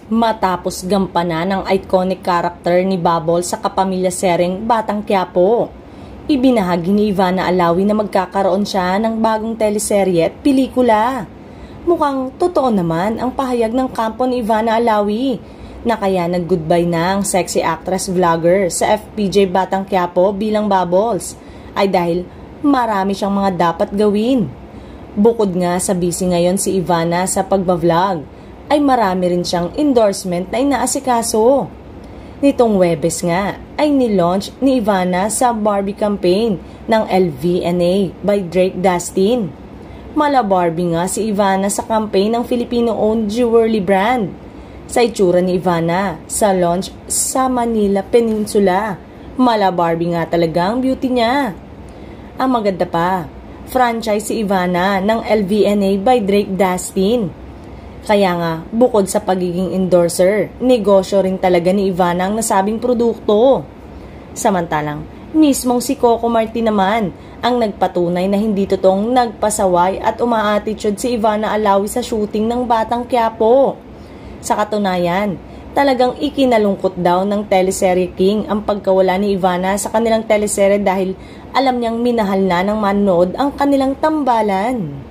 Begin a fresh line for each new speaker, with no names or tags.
Matapos gampanan ng iconic character ni Bubble sa kapamilya sereng Batang Quiapo, ibinahagi ni Ivana Alawi na magkakaroon siya ng bagong teleserye at pelikula. Mukhang totoo naman ang pahayag ng kampo ni Ivana Alawi na kaya nag-goodbye na ang sexy actress vlogger sa FPJ Batang Quiapo bilang Bubbles ay dahil marami siyang mga dapat gawin. Bukod nga sa busy ngayon si Ivana sa pagbablog, ay marami rin siyang endorsement na inaasikaso. Nitong Huwebes nga ay nilaunch ni Ivana sa Barbie campaign ng LVNA by Drake Dustin. Mala Barbie nga si Ivana sa campaign ng Filipino-owned jewelry brand. Sa itsura ni Ivana sa launch sa Manila Peninsula, mala Barbie nga talaga ang beauty niya. Ang maganda pa, franchise si Ivana ng LVNA by Drake Dustin. Kaya nga, bukod sa pagiging endorser, negosyo rin talaga ni Ivana ang nasabing produkto. Samantalang, mismong si Coco Martin naman ang nagpatunay na hindi totoong nagpasaway at umaattitude si Ivana Alawi sa shooting ng Batang Quiapo. Sa katunayan, talagang ikinalungkot daw ng teleserye King ang pagkawala ni Ivana sa kanilang teleserye dahil alam niyang minahal na ng manood ang kanilang tambalan.